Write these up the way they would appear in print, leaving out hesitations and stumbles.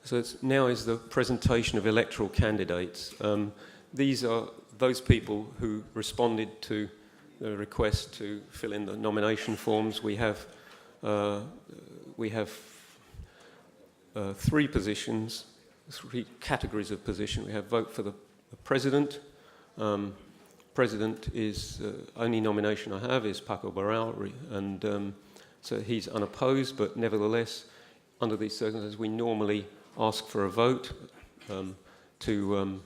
So now is the presentation of electoral candidates. These are those people who responded to the request to fill in the nomination forms. We have three positions, three categories of position. We have vote for the president. President is only nomination I have is Paco Barral, and so he's unopposed, but nevertheless, under these circumstances, we normally ask for a vote to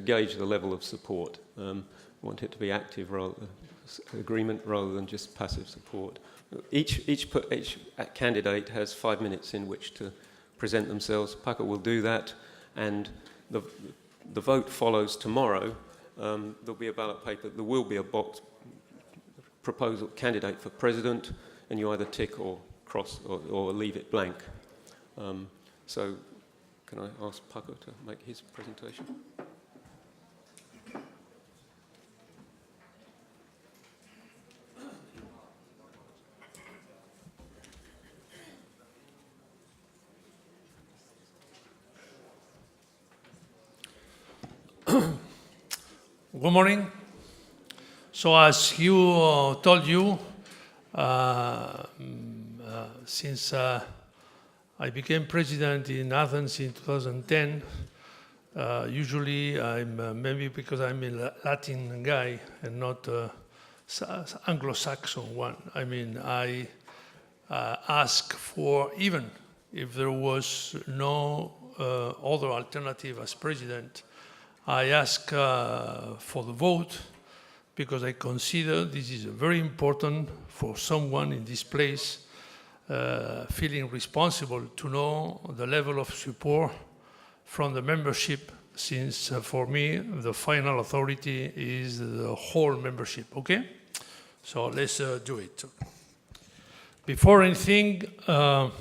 gauge the level of support. We want it to be active agreement rather than just passive support. Each candidate has 5 minutes in which to present themselves. Paco will do that, and the vote follows tomorrow. There'll be a ballot paper. There will be a box proposal candidate for president, and you either tick or cross or leave it blank. So can I ask Paco to make his presentation? Good morning. So as you told you, since I became president in Athens in 2010, usually maybe because I'm a Latin guy and not Anglo-Saxon one. I mean, I ask for, even if there was no other alternative as president, I ask for the vote because I consider this is very important for someone in this place feeling responsible to know the level of support from the membership, since for me the final authority is the whole membership, okay? So let's do it. Before anything, let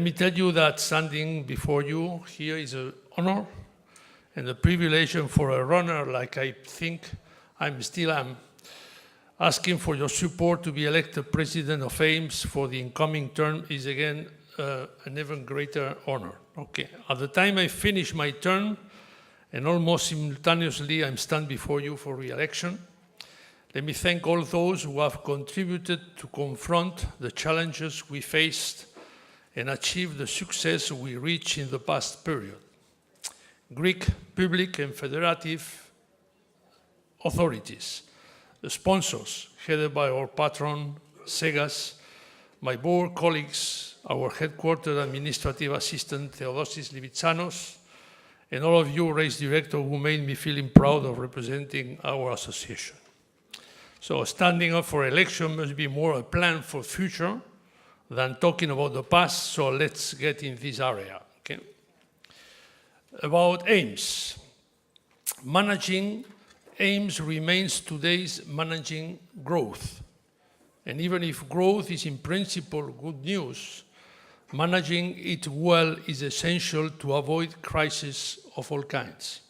me tell you that standing before you here is an honor and a privilege for a runner like I think I still am, asking for your support to be elected president of AIMS for the incoming term is again an even greater honor. Okay, at the time I finish my term, and almost simultaneously I'm stand before you for re-election, let me thank all those who have contributed to confront the challenges we faced and achieve the success we reached in the past period. Greek public and federative authorities, the sponsors headed by our patron, Segas, my board colleagues, our headquarters administrative assistant, Theodosis Livitsanos, and all of you race directors who made me feeling proud of representing our association. So standing up for election must be more a plan for future than talking about the past, so let's get in this area, okay? About AIMS. Managing AIMS remains today's managing growth. And even if growth is in principle good news, managing it well is essential to avoid crises of all kinds.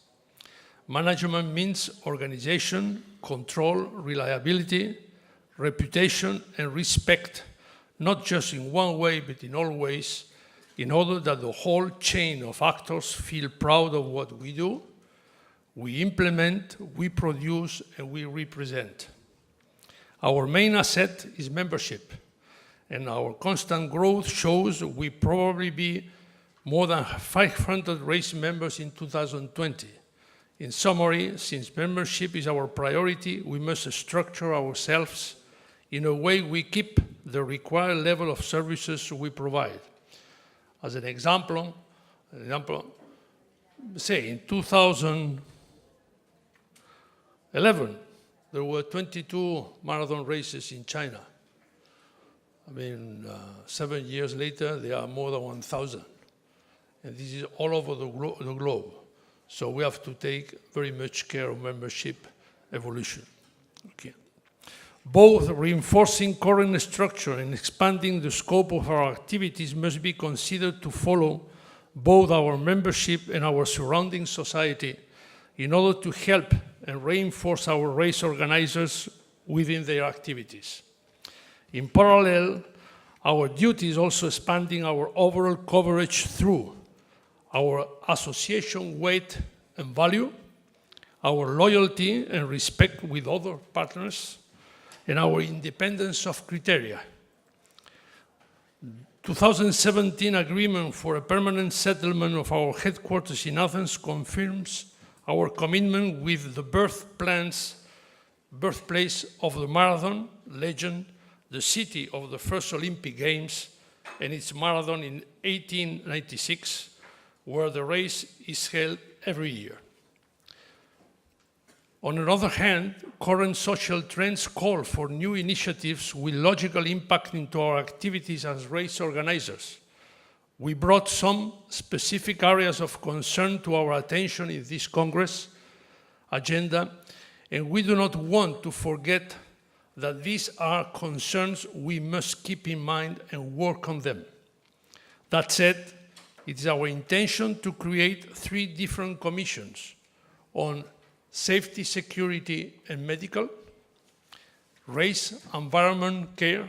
Management means organization, control, reliability, reputation, and respect, not just in one way, but in all ways, in order that the whole chain of actors feel proud of what we do, we implement, we produce, and we represent. Our main asset is membership, and our constant growth shows we probably be more than 500 race members in 2020. In summary, since membership is our priority, we must structure ourselves in a way we keep the required level of services we provide. As an example, say in 2011, there were 22 marathon races in China. I mean, 7 years later, there are more than 1,000. And this is all over the globe. So we have to take very much care of membership evolution. Okay. Both reinforcing current structure and expanding the scope of our activities must be considered to follow both our membership and our surrounding society in order to help and reinforce our race organizers within their activities. In parallel, our duty is also expanding our overall coverage through our association weight and value, our loyalty and respect with other partners, and our independence of criteria. 2017 agreement for a permanent settlement of our headquarters in Athens confirms our commitment with the birthplace of the marathon legend, the city of the first Olympic Games, and its marathon in 1896, where the race is held every year. On the other hand, current social trends call for new initiatives with logical impact into our activities as race organizers. We brought some specific areas of concern to our attention in this Congress agenda, and we do not want to forget that these are concerns we must keep in mind and work on them. That said, it is our intention to create 3 different commissions on safety, security, and medical, race, environment, care,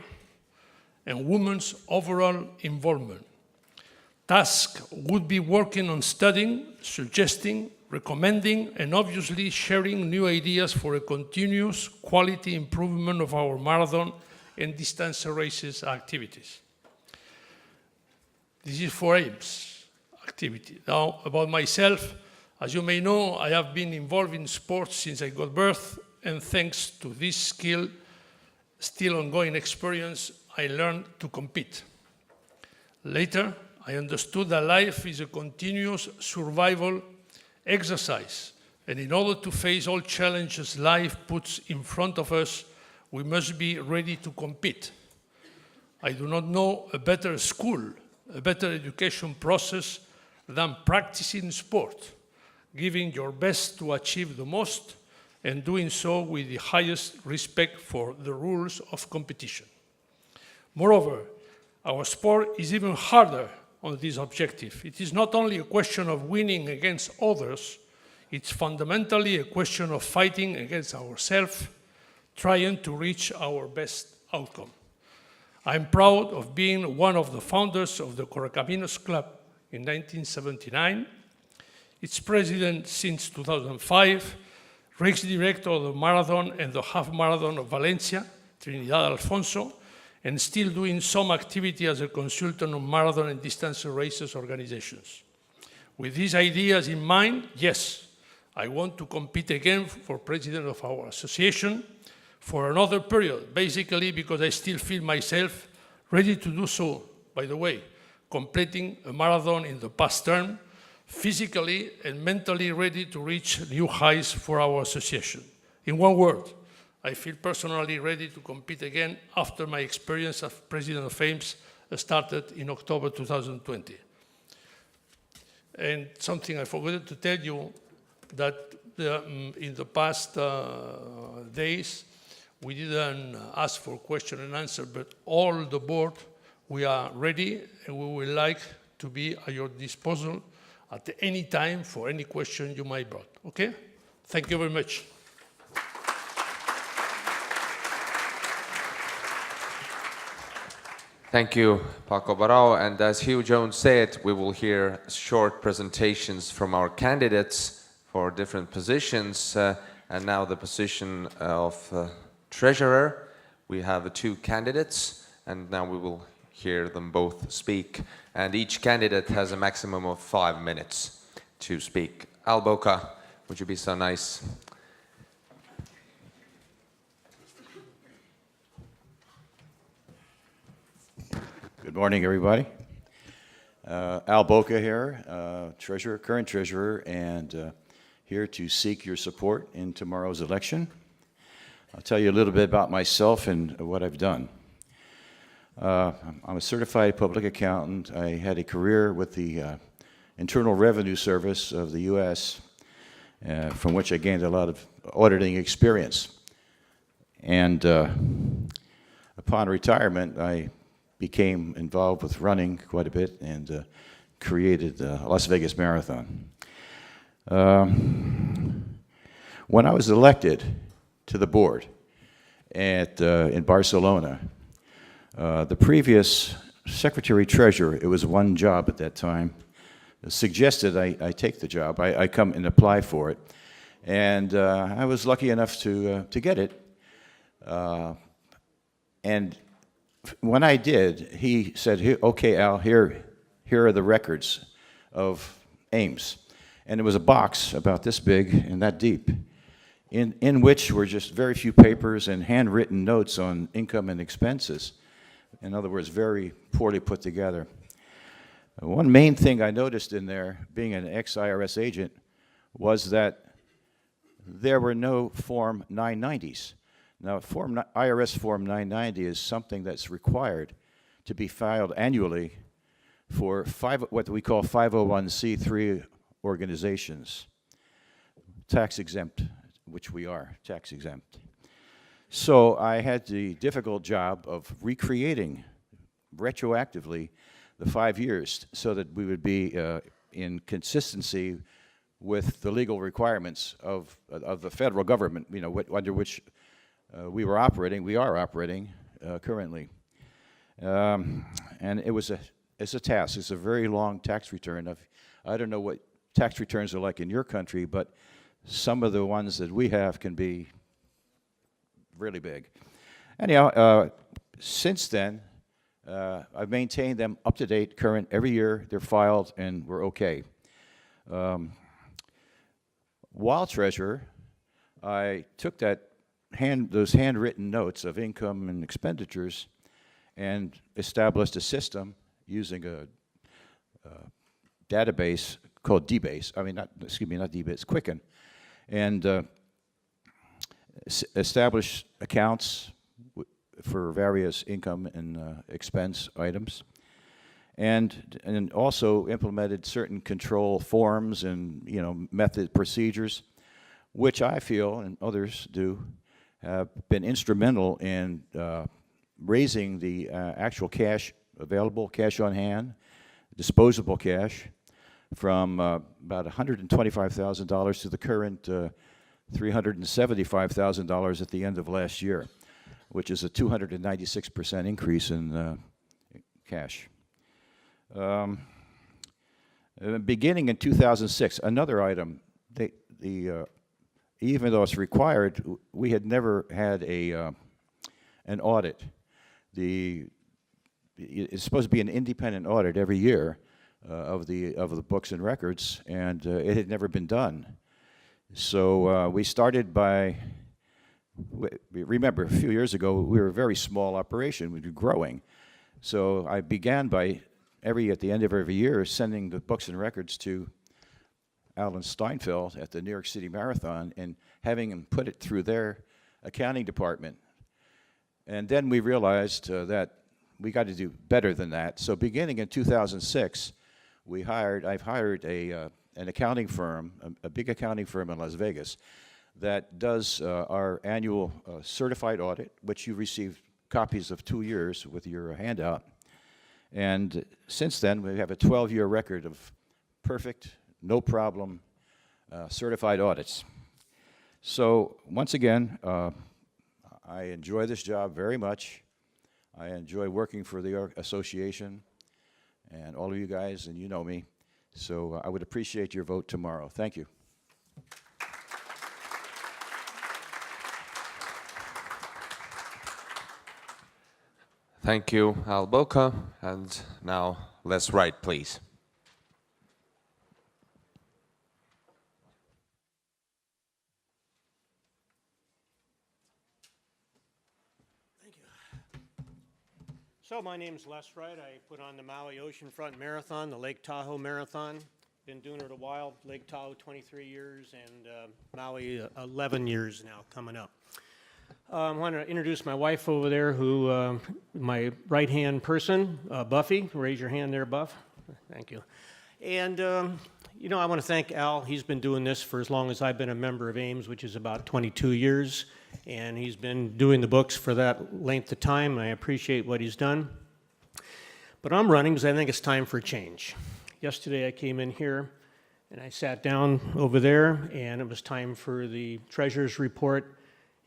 and women's overall involvement. Task would be working on studying, suggesting, recommending, and obviously sharing new ideas for a continuous quality improvement of our marathon and distance races activities. This is for AIMS activity. Now, about myself, as you may know, I have been involved in sports since I got birth, and thanks to this skill, still ongoing experience, I learned to compete. Later, I understood that life is a continuous survival exercise, and in order to face all challenges life puts in front of us, we must be ready to compete. I do not know a better school, a better education process than practicing sport, giving your best to achieve the most, and doing so with the highest respect for the rules of competition. Moreover, our sport is even harder on this objective. It is not only a question of winning against others, it's fundamentally a question of fighting against ourselves, trying to reach our best outcome. I'm proud of being one of the founders of the Correcaminos Club in 1979, its president since 2005, race director of the marathon and the half marathon of Valencia, Trinidad Alfonso, and still doing some activity as a consultant on marathon and distance races organizations. With these ideas in mind, yes, I want to compete again for president of our association for another period, basically because I still feel myself ready to do so. By the way, completing a marathon in the past term, physically and mentally ready to reach new heights for our association. In one word, I feel personally ready to compete again after my experience as president of AIMS started in October 2020. And something I forgot to tell you, that in the past days, we didn't ask for question and answer, but all the board, we are ready and we would like to be at your disposal at any time for any question you might brought, okay? Thank you very much. Thank you, Paco Barao. And as Hugh Jones said, we will hear short presentations from our candidates for different positions. And now the position of treasurer. We have 2 candidates, and now we will hear them both speak. And each candidate has a maximum of 5 minutes to speak. Al Boca, would you be so nice? Good morning, everybody. Al Boca here, treasurer, current treasurer, and here to seek your support in tomorrow's election. I'll tell you a little bit about myself and what I've done. I'm a certified public accountant. I had a career with the Internal Revenue Service of the U.S., from which I gained a lot of auditing experience. And upon retirement, I became involved with running quite a bit and created the Las Vegas Marathon. When I was elected to the board in Barcelona, The previous Secretary-Treasurer, it was one job at that time, suggested I take the job. I come and apply for it. And I was lucky enough to get it. And when I did, he said, okay, Al, here are the records of Ames. And it was a box about this big and that deep, in which were just very few papers and handwritten notes on income and expenses. In other words, very poorly put together. One main thing I noticed in there, being an ex-IRS agent, was that there were no Form 990s. Now, IRS Form 990 is something that's required to be filed annually for what we call 501c3 organizations, tax exempt, which we are, tax exempt. So I had the difficult job of recreating retroactively the 5 years so that we would be in consistency with the legal requirements of the federal government, you know, under which we are operating currently. And it's a task. It's a very long tax return. I don't know what tax returns are like in your country, but some of the ones that we have can be really big. Anyhow, since then, I've maintained them up to date, current, every year. They're filed, and we're okay. While treasurer, I took those handwritten notes of income and expenditures and established a system using a database called DBase. Not DBase, Quicken, and established accounts for various income and expense items, and also implemented certain control forms and method procedures, which I feel and others do have been instrumental in raising the actual cash available, cash on hand, disposable cash, from about $125,000 to the current $375,000 at the end of last year, which is a 296% increase in cash. Beginning in 2006, another item, even though it's required, we had never had an audit. It's supposed to be an independent audit every year of the books and records, and it had never been done. So we started by, remember, a few years ago, we were a very small operation. We were growing. So I began by, at the end of every year, sending the books and records to Alan Steinfeld at the New York City Marathon and having him put it through their accounting department. And then we realized that we got to do better than that. So beginning in 2006, I've hired an accounting firm, a big accounting firm in Las Vegas, that does our annual certified audit, which you receive copies of 2 years with your handout. And since then, we have a 12-year record of perfect, no problem, certified audits. So once again, I enjoy this job very much. I enjoy working for the association and all of you guys, and you know me. So I would appreciate your vote tomorrow. Thank you. Thank you, Al Boca. And now, Les Wright, please. So my name's Les Wright. I put on the Maui Oceanfront Marathon, the Lake Tahoe Marathon. Been doing it a while. Lake Tahoe 23 years and Maui 11 years now coming up. I want to introduce my wife over there, who my right-hand person, Buffy. Raise your hand there, Buff. Thank you. And I want to thank Al. He's been doing this for as long as I've been a member of Ames, which is about 22 years. And he's been doing the books for that length of time, and I appreciate what he's done. But I'm running because I think it's time for a change. Yesterday I came in here, and I sat down over there, and it was time for the treasurer's report,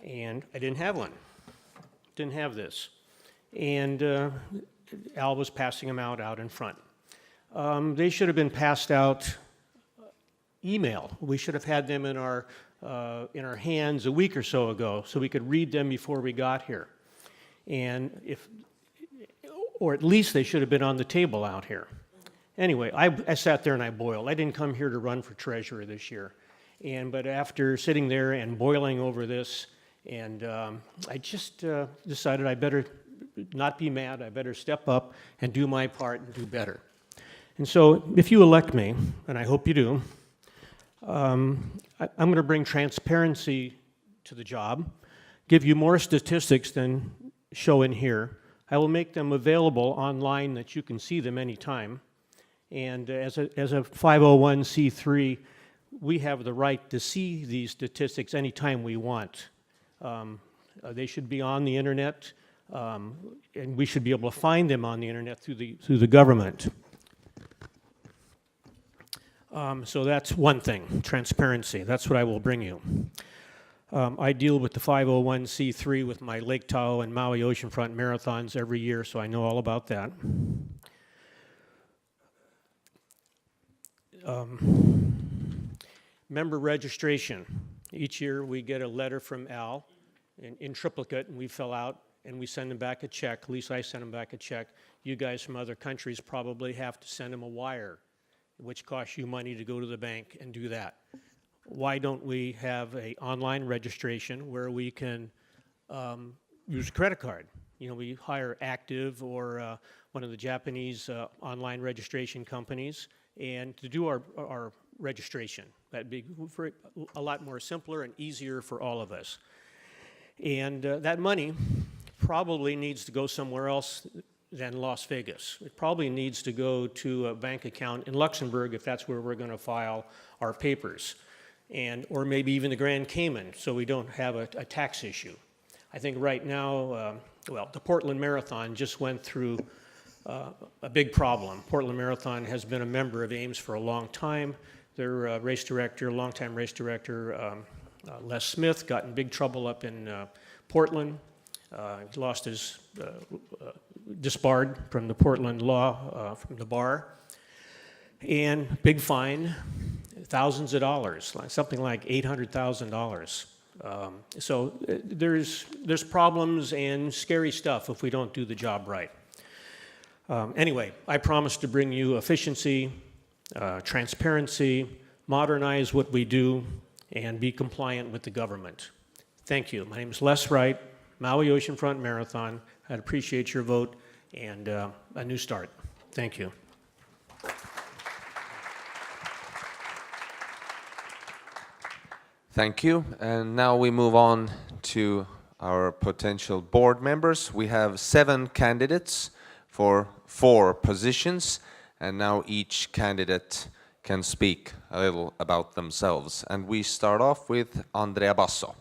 and I didn't have one. Didn't have this. and Al was passing them out in front. They should have been passed out email. We should have had them in our hands a week or so ago, so we could read them before we got here. And or at least they should have been on the table out here. Anyway, I sat there and I boiled. I didn't come here to run for treasurer this year. But after sitting there and boiling over this, and I just decided I better not be mad. I better step up and do my part and do better. And so if you elect me, and I hope you do, I'm going to bring transparency to the job, give you more statistics than show in here. I will make them available online that you can see them anytime. And as a 501c3, we have the right to see these statistics anytime we want. They should be on the internet, and we should be able to find them on the internet through the government. So that's one thing, transparency. That's what I will bring you. I deal with the 501c3 with my Lake Tahoe and Maui Oceanfront marathons every year, so I know all about that. Member registration. Each year we get a letter from Al in triplicate, and we fill out and we send him back a check. At least I send him back a check. You guys from other countries probably have to send him a wire, which costs you money to go to the bank and do that. Why don't we have an online registration where we can use a credit card? You know, we hire Active or one of the Japanese online registration companies and to do our registration. That'd be a lot more simpler and easier for all of us. And that money probably needs to go somewhere else than Las Vegas. It probably needs to go to a bank account in Luxembourg if that's where we're going to file our papers, or maybe even the Grand Cayman, so we don't have a tax issue. I think right now, well, the Portland Marathon just went through a big problem. Portland Marathon has been a member of Ames for a long time. Their race director, longtime race director, Les Smith, got in big trouble up in Portland. He lost his, disbarred from the Portland law, from the bar. And big fine, thousands of dollars, something like $800,000. So there's problems and scary stuff if we don't do the job right. Anyway, I promise to bring you efficiency, transparency, modernize what we do, and be compliant with the government. Thank you. My name is Les Wright, Maui Oceanfront Marathon. I'd appreciate your vote and a new start. Thank you. Thank you. And now we move on to our potential board members. We have 7 candidates for 4 positions, and now each candidate can speak a little about themselves. And we start off with Andrea Bassel.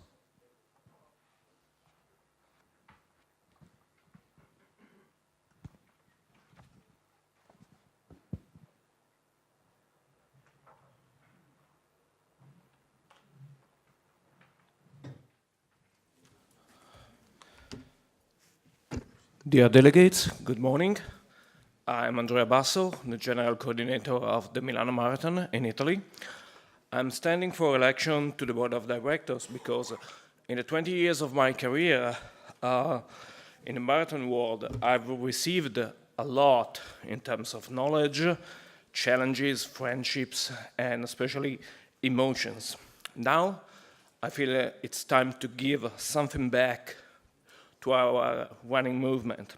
Dear delegates, good morning. I'm Andrea Bassel, the General Coordinator of the Milano Marathon in Italy. I'm standing for election to the Board of Directors because in the 20 years of my career in the marathon world, I've received a lot in terms of knowledge, challenges, friendships, and especially emotions. Now, I feel it's time to give something back to our running movement.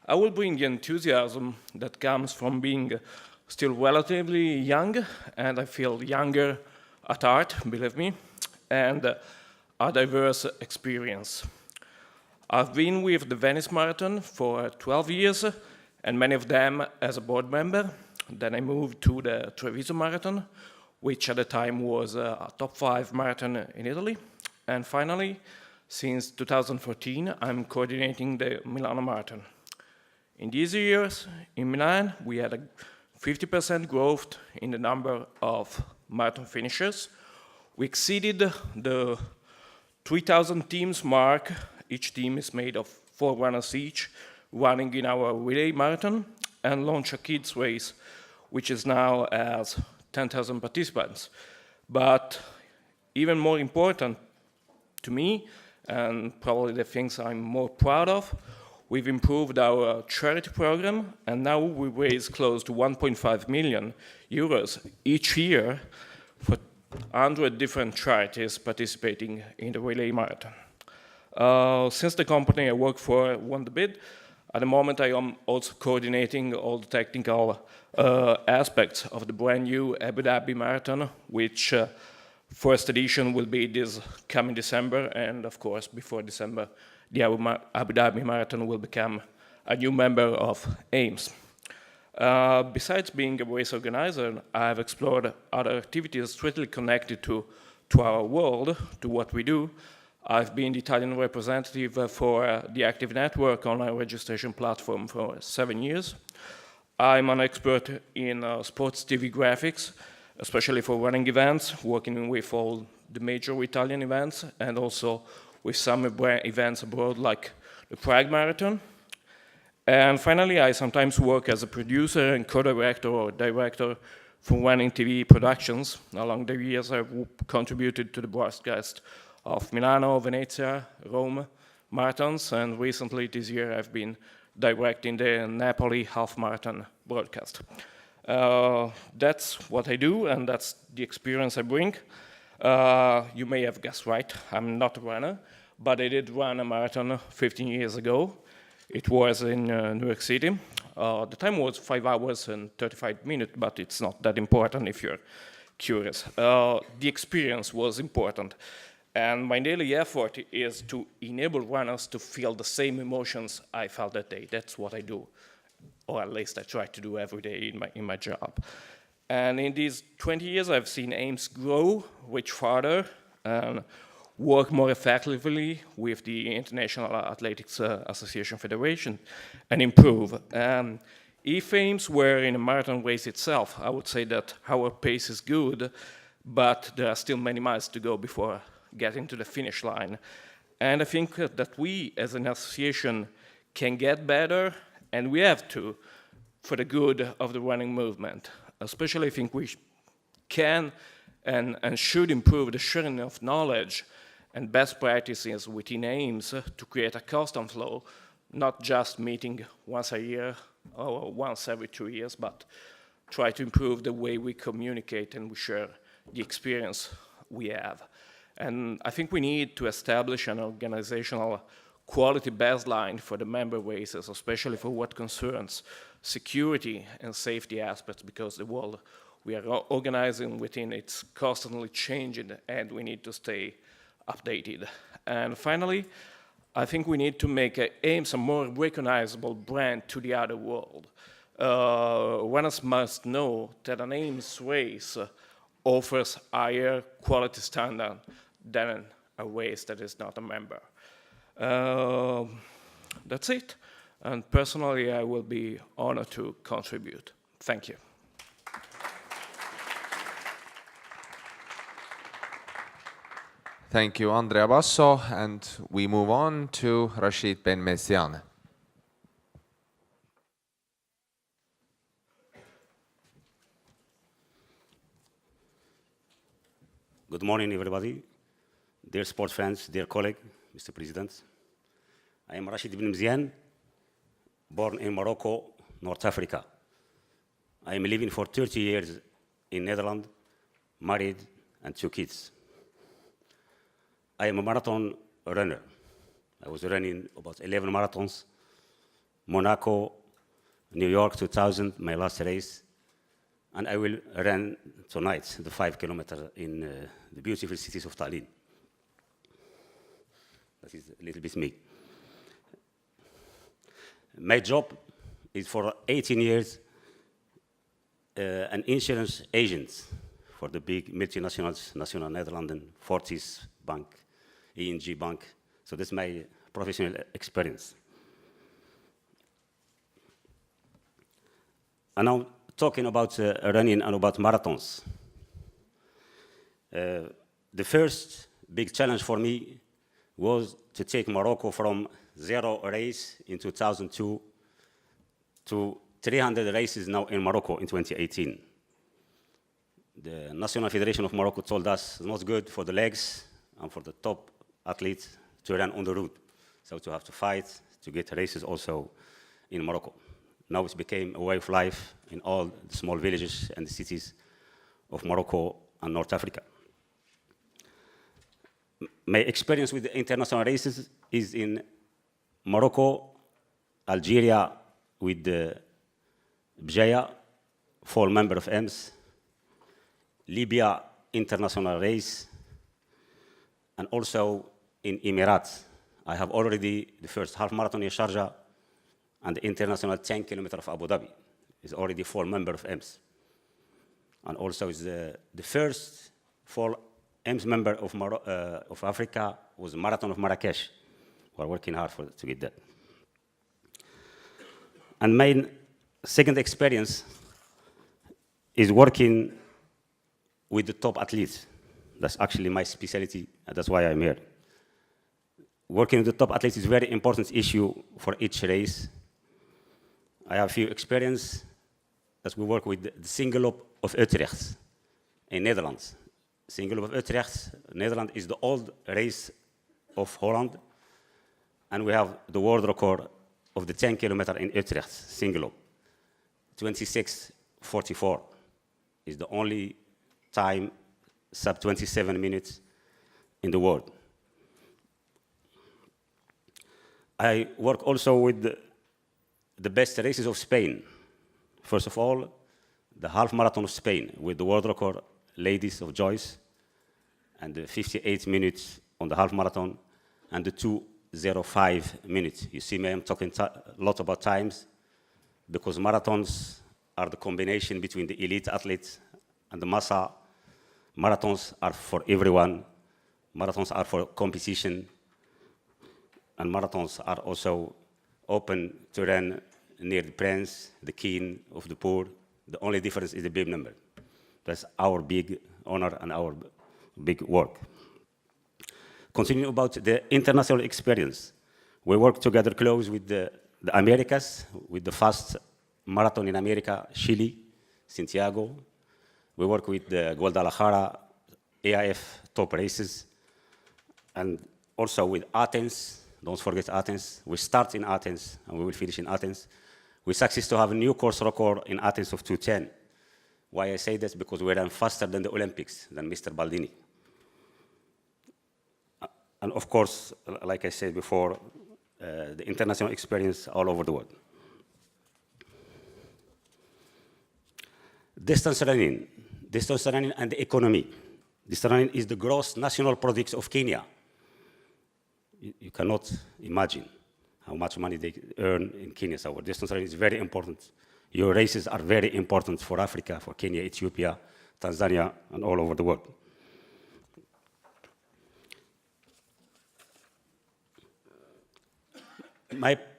I will bring the enthusiasm that comes from being still relatively young, and I feel younger at heart, believe me, and a diverse experience. I've been with the Venice Marathon for 12 years, and many of them as a board member. Then I moved to the Treviso Marathon, which at the time was a top 5 marathon in Italy. And finally, since 2014, I'm coordinating the Milano Marathon. In these years, in Milan, we had a 50% growth in the number of marathon finishers. We exceeded the 3,000 teams mark. Each team is made of 4 runners each, running in our relay marathon and launch a kids race, which is now as 10,000 participants. But even more important to me, and probably the things I'm more proud of, we've improved our charity program, and now we raise close to 1.5 million euros each year for 100 different charities participating in the relay marathon. Since the company I work for won the bid, at the moment I am also coordinating all the technical aspects of the brand new Abu Dhabi Marathon, which first edition will be this coming December, and of course before December the Abu Dhabi Marathon will become a new member of AIMS. Besides being a race organizer, I have explored other activities strictly connected to our world, to what we do. I've been the Italian representative for the Active Network online registration platform for 7 years. I'm an expert in sports TV graphics, especially for running events, working with all the major Italian events and also with some events abroad like the Prague Marathon. And finally, I sometimes work as a producer and co-director or director for running TV productions. Along the years, I've contributed to the broadcast of Milano, Venezia, Rome marathons, and recently this year I've been directing the Napoli half marathon broadcast. That's what I do, and that's the experience I bring. You may have guessed right, I'm not a runner, but I did run a marathon 15 years ago. It was in New York City. The time was 5 hours and 35 minutes, but it's not that important if you're curious. The experience was important. And my daily effort is to enable runners to feel the same emotions I felt that day. That's what I do, or at least I try to do every day in my job. And in these 20 years, I've seen AIMS grow, reach farther, and work more effectively with the International Athletics Association Federation, and improve. If AIMS were in a marathon race itself, I would say that our pace is good, but there are still many miles to go before getting to the finish line. And I think that we, as an association, can get better, and we have to, for the good of the running movement. Especially I think we can and should improve the sharing of knowledge and best practices within AIMS to create a constant flow, not just meeting once a year or once every 2 years, but try to improve the way we communicate and we share the experience we have. And I think we need to establish an organizational quality baseline for the member races, especially for what concerns security and safety aspects, because the world we are organizing within it's constantly changing and we need to stay updated. And finally, I think we need to make AIMS a more recognizable brand to the outer world. Runners must know that an AIMS race offers higher quality standard than a race that is not a member. That's it. And personally, I will be honored to contribute. Thank you. Thank you, Andrea Basso, and we move on to Rashid Ben-Messiane. Good morning, everybody. Dear sports fans, dear colleague, Mr. President. I am Rashid Museun, born in Morocco, North Africa. I am living for 30 years in Netherlands, married and 2 kids. I am a marathon runner. I was running about 11 marathons. Monaco, New York 2000, my last race. And I will run tonight the 5 kilometers in the beautiful cities of Tallinn. That is a little bit me. My job is for 18 years an insurance agent for the big multinationals, National Netherlands, Fortis Bank, ING Bank. So that's my professional experience. And now talking about running and about marathons. The first big challenge for me was to take Morocco from 0 race in 2002 to 300 races now in Morocco in 2018. The National Federation of Morocco told us it's not good for the legs and for the top athletes to run on the road. So to have to fight to get races also in Morocco. Now it became a way of life in all the small villages and the cities of Morocco and North Africa. My experience with the international races is in Morocco, Algeria with the Bjaya, 4 member of EMS, Libya international race, and also in Emirates. I have already the first half marathon in Sharjah and the international 10 kilometer of Abu Dhabi. Is already 4 member of EMS. And also is the first 4 EMS member of Africa was the Marathon of Marrakesh. We're working hard to get that. And my second experience is working with the top athletes. That's actually my specialty, and that's why I'm here. Working with the top athletes is a very important issue for each race. I have a few experience as we work with the Single Loop of Utrecht in Netherlands. Single Loop of Utrecht, Netherlands is the old race of Holland, and we have the world record of the 10 kilometer in Utrecht, Single Loop. 26:44 is the only time sub 27 minutes in the world. I work also with the best races of Spain. First of all, the half marathon of Spain with the world record Ladies of Joyce and the 58 minutes on the half marathon and the 2:05 minutes. You see me, I'm talking a lot about times because marathons are the combination between the elite athletes and the massa. Marathons are for everyone. Marathons are for competition. And marathons are also open to run near the prince, the king of the poor. The only difference is the bib number. That's our big honor and our big work. Continuing about the international experience, we work together close with the Americas, with the fast marathon in America, Chile, Santiago. We work with the Guadalajara, AIF top races, and also with Athens. Don't forget Athens. We start in Athens, and we will finish in Athens. We succeed to have a new course record in Athens of 2:10. Why I say this? Because we ran faster than the Olympics, than Mr. Baldini. And of course, like I said before, the international experience all over the world. Distance running and the economy. Distance running is the gross national product of Kenya. You cannot imagine how much money they earn in Kenya. So our distance running is very important. Your races are very important for Africa, for Kenya, Ethiopia, Tanzania, and all over the world.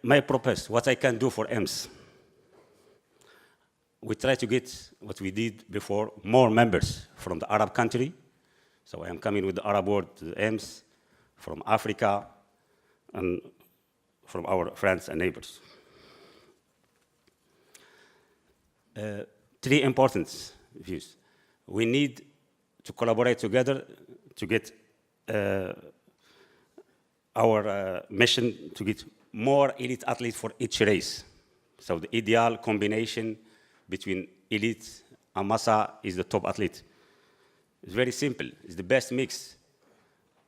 My purpose, what I can do for EMS. We try to get what we did before, more members from the Arab country. So I am coming with the Arab world to the EMS, from Africa, and from our friends and neighbors. 3 important views. We need to collaborate together to get our mission to get more elite athletes for each race. So the ideal combination between elite and massa is the top athlete. It's very simple. It's the best mix.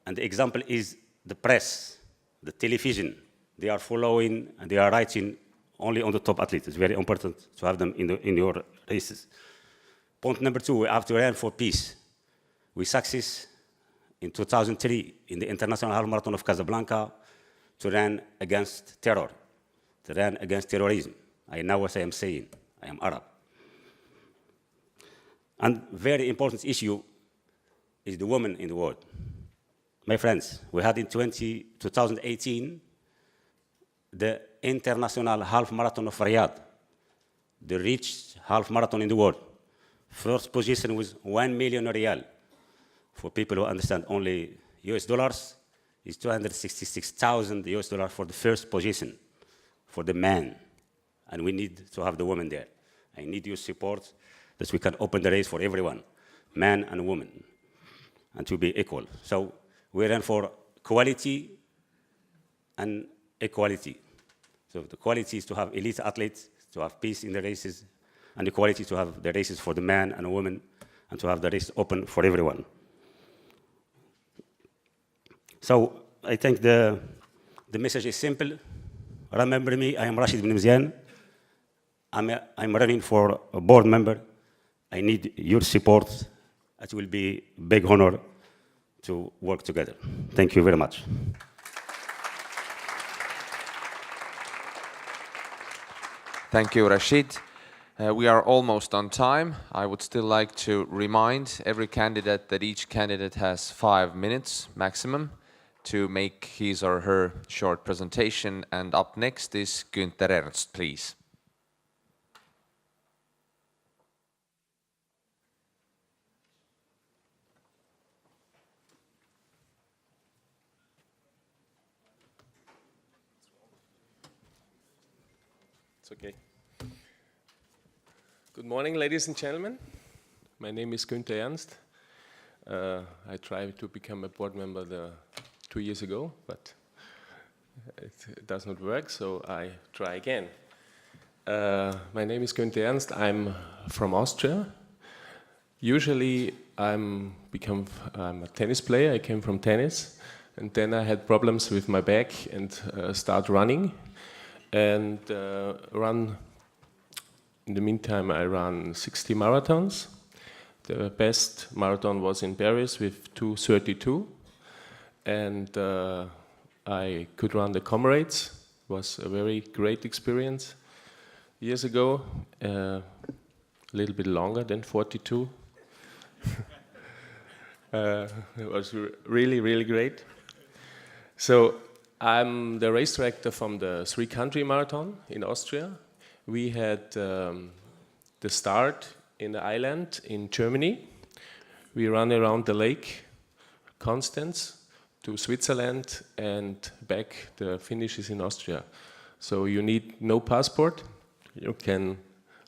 And the example is the press, the television. They are following and they are writing only on the top athletes. It's very important to have them in your races. Point number 2, we have to run for peace. We succeed in 2003 in the International Half Marathon of Casablanca to run against terror, to run against terrorism. I know what I am saying. I am Arab. And very important issue is the women in the world. My friends, we had in 2018 the International Half Marathon of Riyadh, the richest half marathon in the world. First position was 1 million riyal. For people who understand only US dollars, is 266,000 US dollars for the first position for the man. And we need to have the women there. I need your support that we can open the race for everyone, man and woman, and to be equal. So we run for quality and equality. So the quality is to have elite athletes, to have peace in the races, and the quality to have the races for the man and woman, and to have the race open for everyone. So I think the message is simple. Remember me, I am Rashid Museun. I'm running for a board member. I need your support. It will be a big honor to work together. Thank you very much. Thank you, Rashid. We are almost on time. I would still like to remind every candidate that each candidate has 5 minutes maximum to make his or her short presentation. And up next is Günther Ernst, please. It's okay. Good morning, ladies and gentlemen. My name is Günther Ernst. I tried to become a board member 2 years ago, but it does not work, so I try again. My name is Günther Ernst. I'm from Austria. Usually I'm a tennis player. I came from tennis, and then I had problems with my back and start running. And in the meantime, I ran 60 marathons. The best marathon was in Paris with 2:32. And I could run the Comrades. It was a very great experience. Years ago, a little bit longer than 42. It was really, really great. So I'm the race director from the 3-country marathon in Austria. We had the start in the island in Germany. We ran around the lake, Condensed, to Switzerland, and back. The finish is in Austria. So you need no passport. You can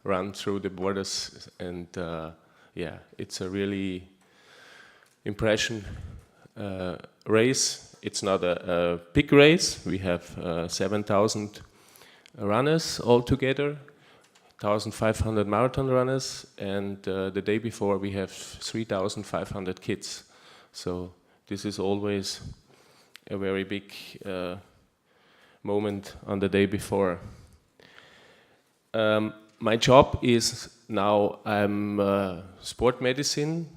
run through the borders, and yeah, it's a really impression race. It's not a big race. We have 7,000 runners all together, 1,500 marathon runners, and the day before we have 3,500 kids. So this is always a very big moment on the day before. My job is now I'm sport medicine.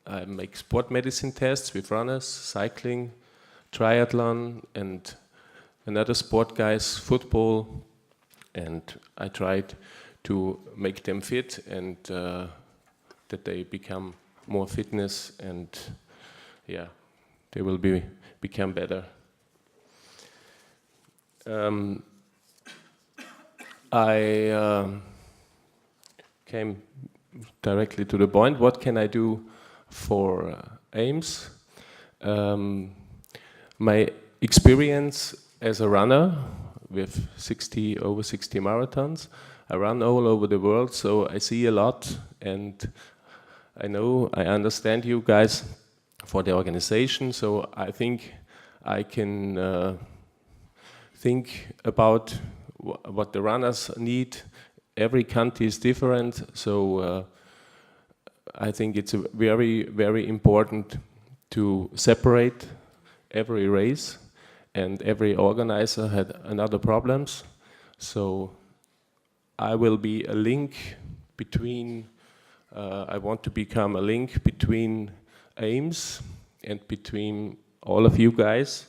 I make sport medicine tests with runners, cycling, triathlon, and another sport guys, football, and I tried to make them fit and that they become more fitness, and yeah, they will become better. I came directly to the point. What can I do for AIMS? My experience as a runner with over 60 marathons, I run all over the world, so I see a lot, and I understand you guys for the organization, so I think I can think about what the runners need. Every country is different, so I think it's very, very important to separate every race, and every organizer had another problems. So I will be a link between, I want to become a link between AIMS and between all of you guys,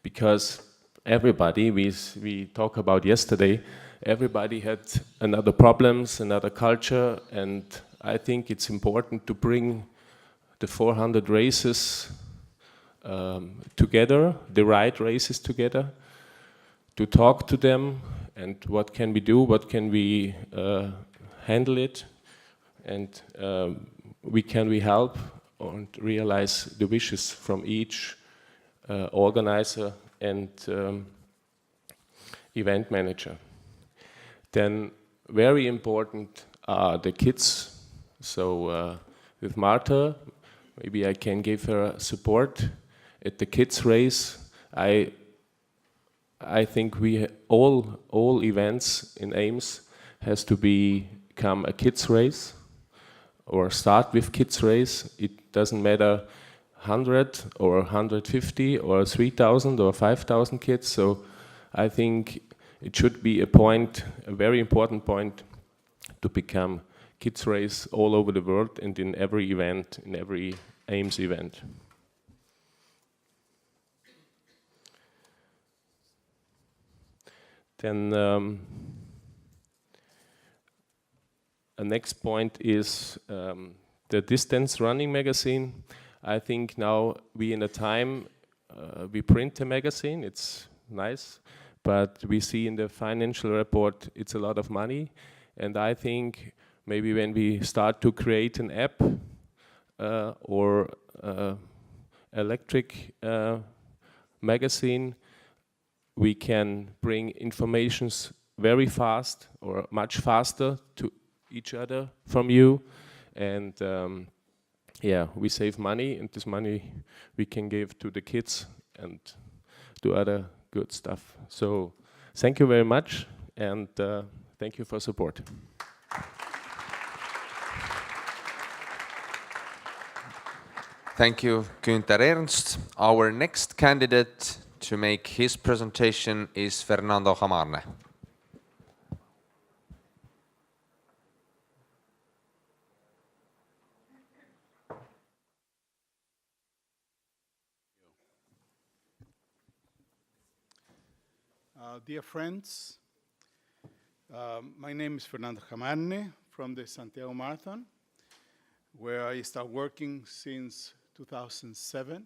because everybody, we talked about yesterday, everybody had another problems, another culture, and I think it's important to bring the 400 races together, the right races together, to talk to them, and what can we do, what can we handle it, and we help and realize the wishes from each organizer and event manager. Then very important are the kids. So with Marta, maybe I can give her support at the kids race. I think we all events in Ames has to become a kids race or start with kids race. It doesn't matter 100 or 150 or 3,000 or 5,000 kids. So I think it should be a very important point to become kids race all over the world and in every event, in every Ames event. Then the next point is the distance running magazine. I think now we in a time we print a magazine, it's nice, but we see in the financial report it's a lot of money, and I think maybe when we start to create an app or electric magazine, we can bring informations very fast or much faster to each other from you, and yeah, we save money, and this money we can give to the kids and do other good stuff. So thank you very much, and thank you for support. Thank you, Günther Ernst. Our next candidate to make his presentation is Fernando Himani. Dear friends, my name is Fernando Himani from the Santiago Marathon, where I started working since 2007,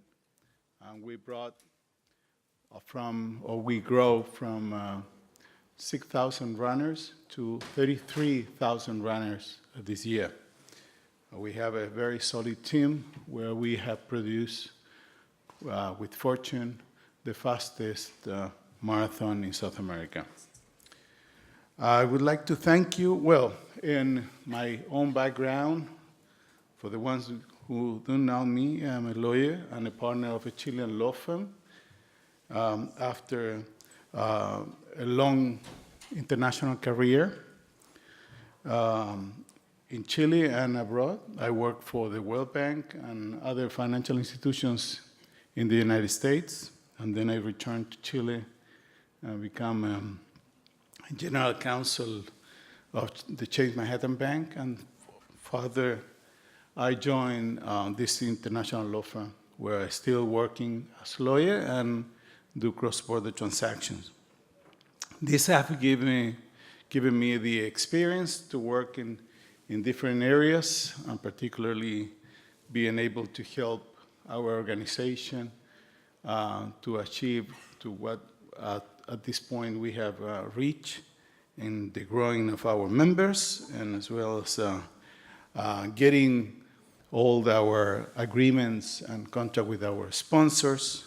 and we grow from 6,000 runners to 33,000 runners this year. We have a very solid team where we have produced, with fortune, the fastest marathon in South America. I would like to thank you. Well, in my own background, for the ones who don't know me, I'm a lawyer and a partner of a Chilean law firm. After a long international career in Chile and abroad, I worked for the World Bank and other financial institutions in the United States, and then I returned to Chile and become general counsel of the Chase Manhattan Bank, and further I joined this international law firm where I'm still working as a lawyer and do cross-border transactions. This has given me the experience to work in different areas, and particularly being able to help our organization to achieve to what at this point we have reached in the growing of our members, and as well as getting all our agreements and contract with our sponsors,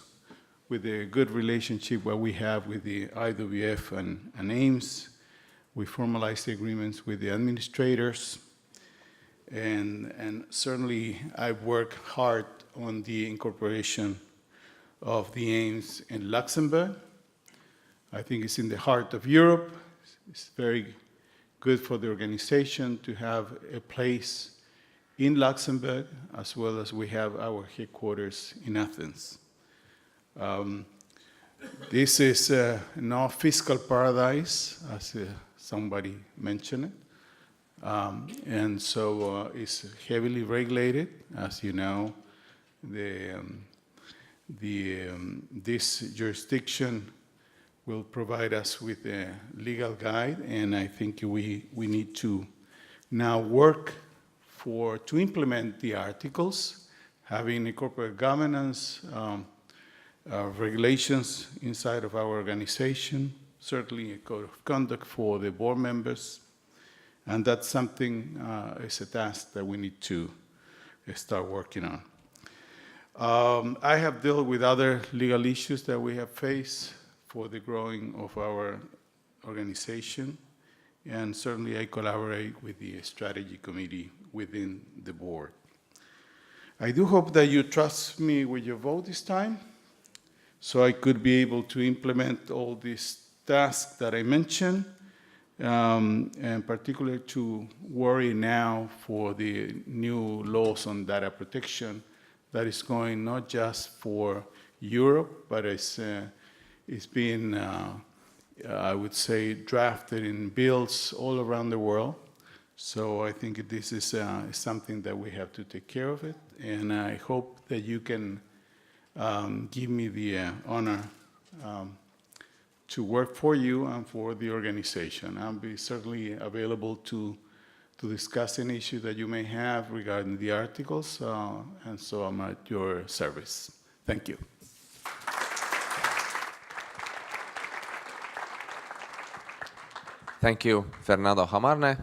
with the good relationship that we have with the IWF and Ames. We formalize the agreements with the administrators, and certainly I work hard on the incorporation of the Ames in Luxembourg. I think it's in the heart of Europe. It's very good for the organization to have a place in Luxembourg, as well as we have our headquarters in Athens. This is no fiscal paradise, as somebody mentioned it. And so it's heavily regulated. As you know, this jurisdiction will provide us with a legal guide, and I think we need to now work to implement the articles, having a corporate governance, regulations inside of our organization, certainly a code of conduct for the board members, and that's something, is a task that we need to start working I have dealt with other legal issues that we have faced for the growing of our organization, and certainly I collaborate with the strategy committee within the board. I do hope that you trust me with your vote this time, so I could be able to implement all these tasks that I mentioned, and particularly to worry now for the new laws on data protection that is going not just for Europe, but it's being, I would say, drafted in bills all around the world. So I think this is something that we have to take care of it, and I hope that you can give me the honor to work for you and for the organization. I'll be certainly available to discuss any issue that you may have regarding the articles, and so I'm at your service. Thank you. Thank you, Fernando Himani.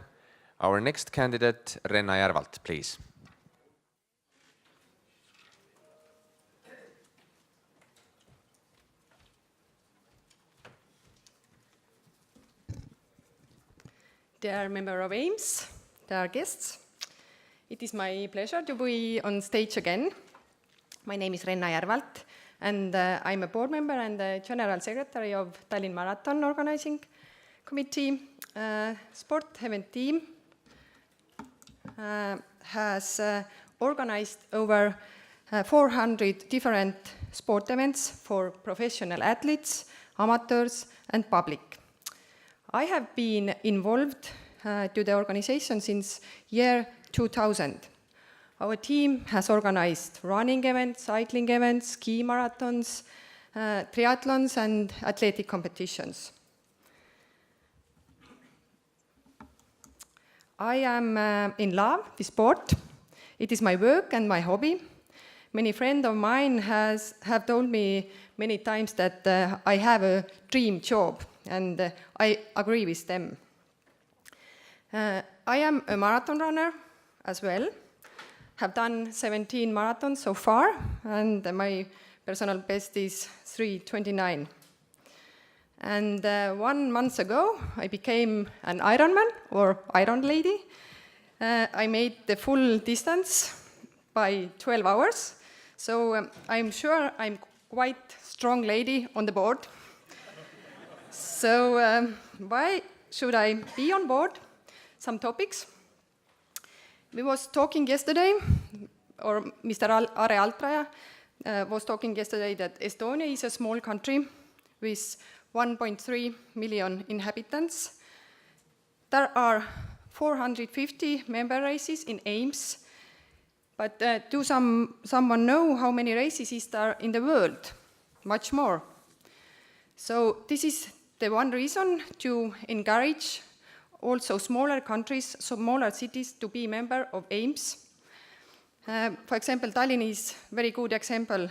Our next candidate, Renna Järvalt, please. Dear member of AIMS, dear guests, it is my pleasure to be on stage again. My name is Renna Järvalt, and I'm a board member and the general secretary of Tallinn Marathon Organizing Committee. Sport event team has organized over 400 different sport events for professional athletes, amateurs, and public. I have been involved to the organization since year 2000. Our team has organized running events, cycling events, ski marathons, triathlons, and athletic competitions. I am in love with sport. It is my work and my hobby. Many friends of mine have told me many times that I have a dream job, and I agree with them. I am a marathon runner as well. Have done 17 marathons so far, and my personal best is 3:29. And 1 month ago, I became an Ironman, or Iron Lady. I made the full distance by 12 hours, so I'm sure I'm quite strong lady on the board. So why should I be on board? Some topics. We was talking yesterday, or Mr. Are Altraja was talking yesterday that Estonia is a small country with 1.3 million inhabitants. There are 450 member races in AIMS, but do someone know how many races is there in the world? Much more. So this is the one reason to encourage also smaller countries, smaller cities to be member of AIMS. For example, Tallinn is a very good example.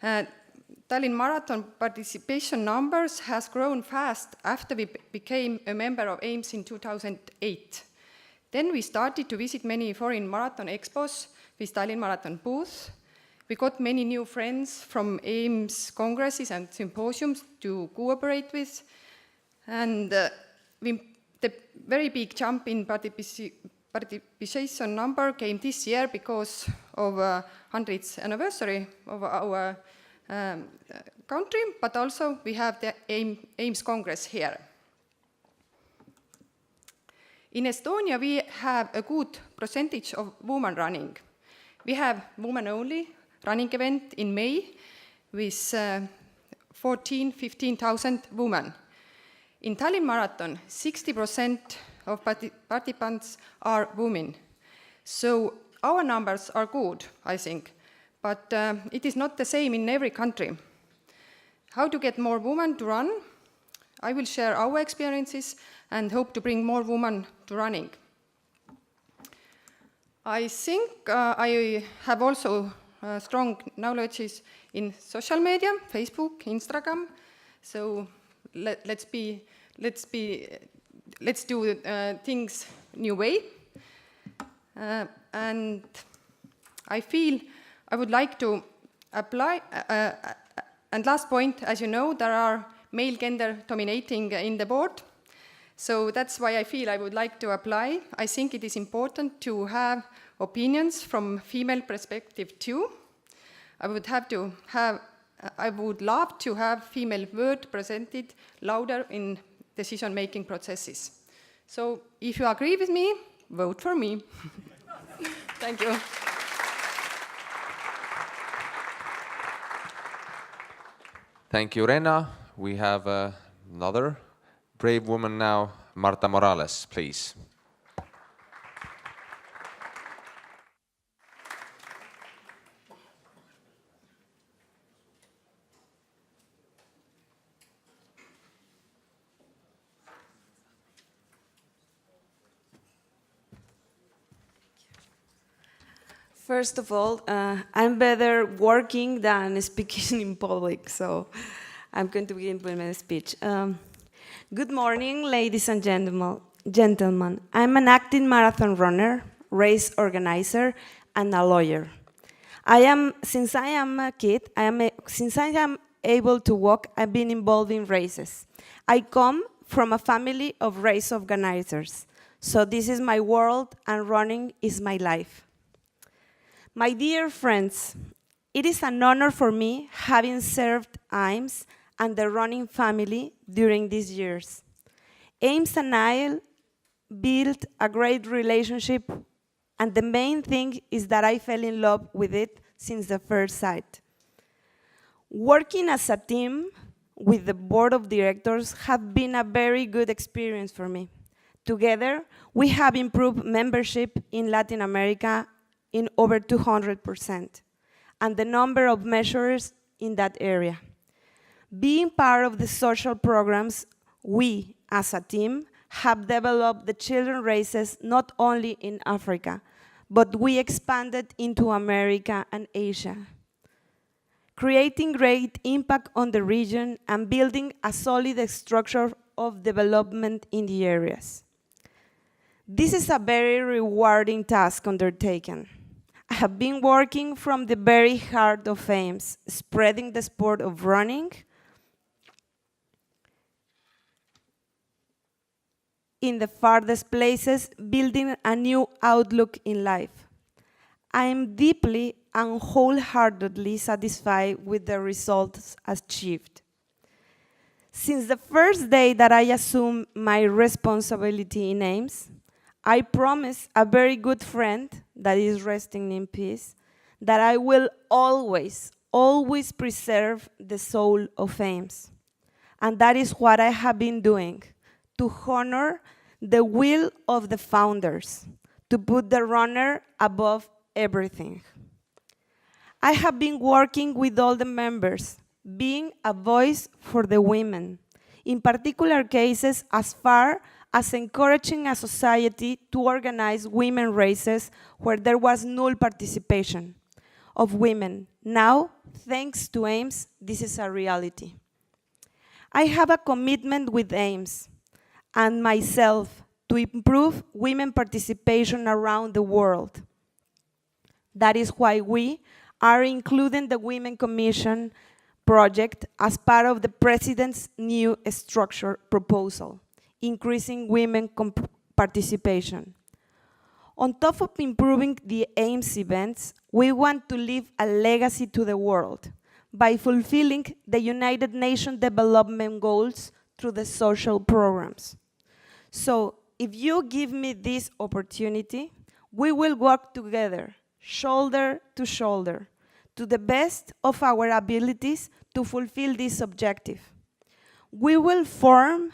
Tallinn Marathon participation numbers has grown fast after we became a member of AIMS in 2008. Then we started to visit many foreign marathon expos with Tallinn Marathon booth. We got many new friends from AIMS congresses and symposiums to cooperate with. And the very big jump in participation number came this year because of 100th anniversary of our country, but also we have the AIMS Congress here. In Estonia, we have a good percentage of women running. We have women-only running event in May with 15,000 women. In Tallinn Marathon, 60% of participants are women. So our numbers are good, I think, but it is not the same in every country. How to get more women to run? I will share our experiences and hope to bring more women to running. I think I have also strong knowledge in social media, Facebook, Instagram. So let's do things new way. And I feel I would like to apply. And last point, as you know, there are male gender dominating in the board. So that's why I feel I would like to apply. I think it is important to have opinions from female perspective too. I would love to have female word presented louder in decision-making processes. So if you agree with me, vote for me. Thank you. Thank you, Rena. We have another brave woman now, Marta Morales, please. First of all, I'm better working than speaking in public, so I'm going to begin with my speech. Good morning, ladies and gentlemen. I'm an active marathon runner, race organizer, and a lawyer. Since I am able to walk, I've been involved in races. I come from a family of race organizers, so this is my world, and running is my life. My dear friends, it is an honor for me having served AIMS and the running family during these years. AIMS and I built a great relationship, and the main thing is that I fell in love with it since the first sight. Working as a team with the board of directors have been a very good experience for me. Together, we have improved membership in Latin America in over 200%, and the number of measures in that area. Being part of the social programs, we, as a team, have developed the children races not only in Africa, but we expanded into America and Asia, creating great impact on the region and building a solid structure of development in the areas. This is a very rewarding task undertaken. I have been working from the very heart of AIMS, spreading the sport of running in the farthest places, building a new outlook in life. I am deeply and wholeheartedly satisfied with the results achieved. Since the first day that I assumed my responsibility in AIMS, I promise a very good friend that is resting in peace that I will always preserve the soul of AIMS. And that is what I have been doing, to honor the will of the founders, to put the runner above everything. I have been working with all the members, being a voice for the women, in particular cases as far as encouraging a society to organize women races where there was null participation of women. Now, thanks to AIMS, this is a reality. I have a commitment with AIMS and myself to improve women participation around the world. That is why we are including the Women Commission project as part of the President's new structure proposal, increasing women participation. On top of improving the AIMS events, we want to leave a legacy to the world by fulfilling the United Nations Development Goals through the social programs. So, if you give me this opportunity, we will work together, shoulder to shoulder, to the best of our abilities to fulfill this objective. We will form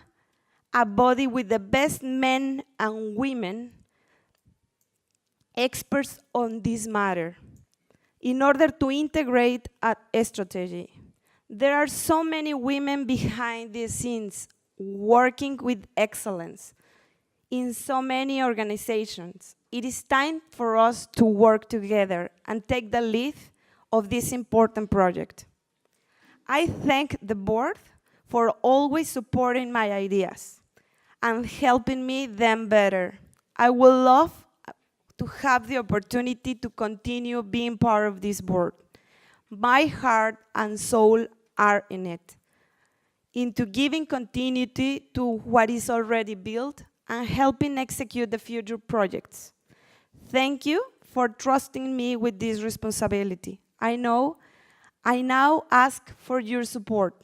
a body with the best men and women experts on this matter in order to integrate a strategy. There are so many women behind the scenes working with excellence in so many organizations. It is time for us to work together and take the lead of this important project. I thank the board for always supporting my ideas and helping me them better. I would love to have the opportunity to continue being part of this board. My heart and soul are in it, into giving continuity to what is already built and helping execute the future projects. Thank you for trusting me with this responsibility. I now ask for your support.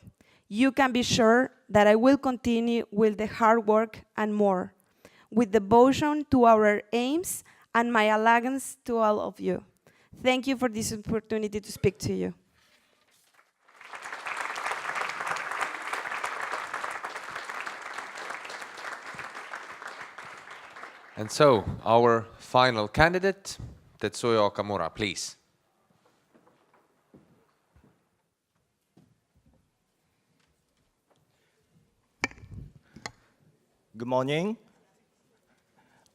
You can be sure that I will continue with the hard work and more, with devotion to our aims and my allegiance to all of you. Thank you for this opportunity to speak to you. And so, our final candidate, Tetsuya Okamura, please. Good morning.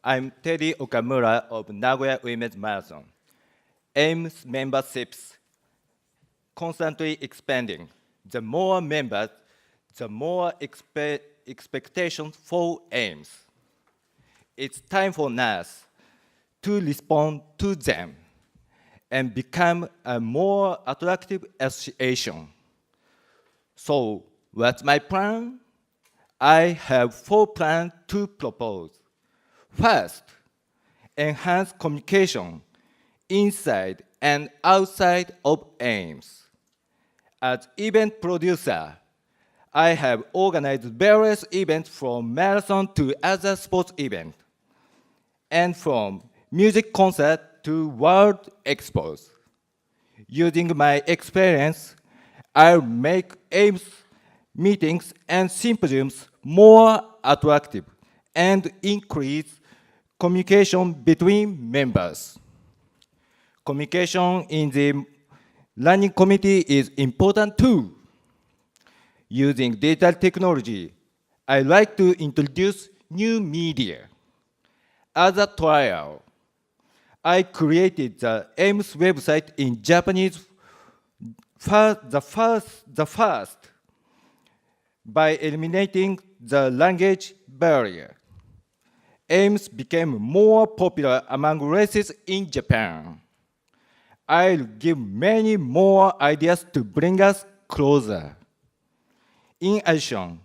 I'm Teddy Okamura of Nagoya Women's Marathon. AIMS memberships constantly expanding. The more members, the more expectations for AIMS. It's time for us to respond to them and become a more attractive association. So, what's my plan? I have 4 plans to propose. First, enhance communication inside and outside of AIMS. As event producer, I have organized various events from marathon to other sports events, and from music concert to world expos. Using my experience, I'll make AIMS meetings and symposiums more attractive and increase communication between members. Communication in the running committee is important too. Using digital technology, I like to introduce new media. As a trial, I created the AIMS website in Japanese, the first by eliminating the language barrier. AIMS became more popular among races in Japan. I'll give many more ideas to bring us closer. In addition,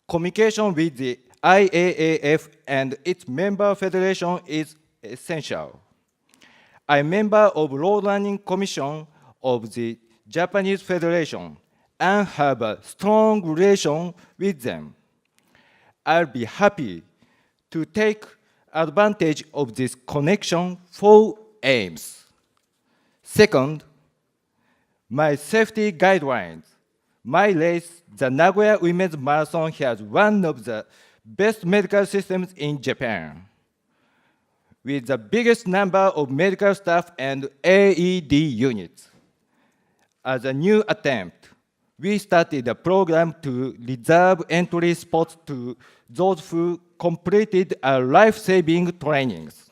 communication with the IAAF and its member federation is essential. I'm a member of Road Running Commission of the Japanese Federation and have a strong relation with them. I'll be happy to take advantage of this connection for AIMS. Second, my safety guidelines. My race, the Nagoya Women's Marathon, has one of the best medical systems in Japan, with the biggest number of medical staff and AED units. As a new attempt, we started a program to reserve entry spots to those who completed our life-saving trainings.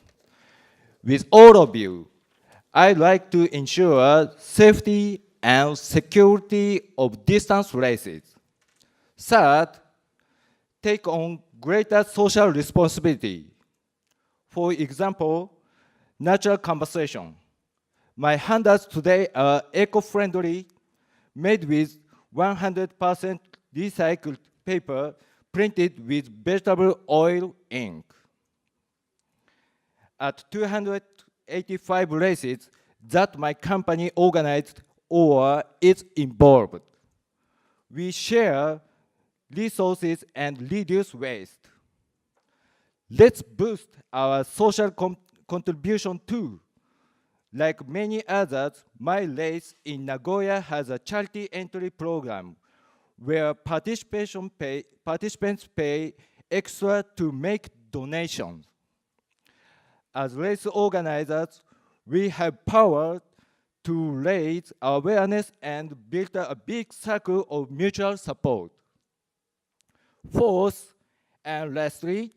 With all of you, I'd like to ensure safety and security of distance races. Third, take on greater social responsibility. For example, natural conservation. My handouts today are eco-friendly, made with 100% recycled paper printed with vegetable oil ink. At 285 races that my company organized or is involved, we share resources and reduce waste. Let's boost our social contribution too. Like many others, my race in Nagoya has a charity entry program where participants pay extra to make donations. As race organizers, we have power to raise awareness and build a big circle of mutual support. Fourth, and lastly,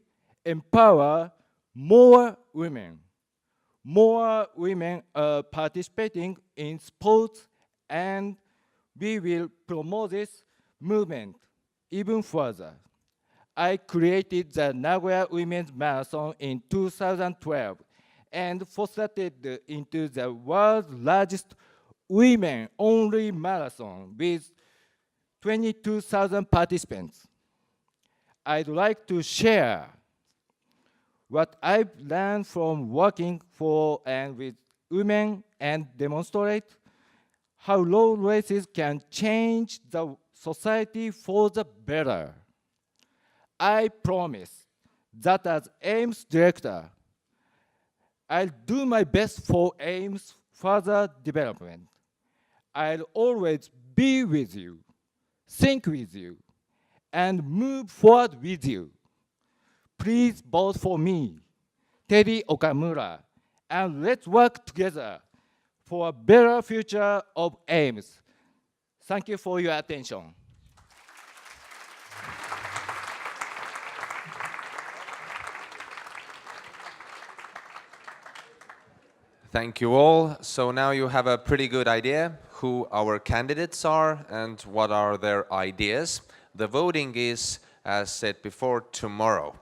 empower more women. More women are participating in sports, and we will promote this movement even further. I created the Nagoya Women's Marathon in 2012 and fostered it into the world's largest women-only marathon with 22,000 participants. I'd like to share what I've learned from working for and with women and demonstrate how road races can change the society for the better. I promise that as AIMS director, I'll do my best for AIMS further development. I'll always be with you, think with you, and move forward with you. Please vote for me, Teddy Okamura, and let's work together for a better future of AIMS. Thank you for your attention. Thank you all. So now you have a pretty good idea who our candidates are and what are their ideas. The voting is, as said before, tomorrow.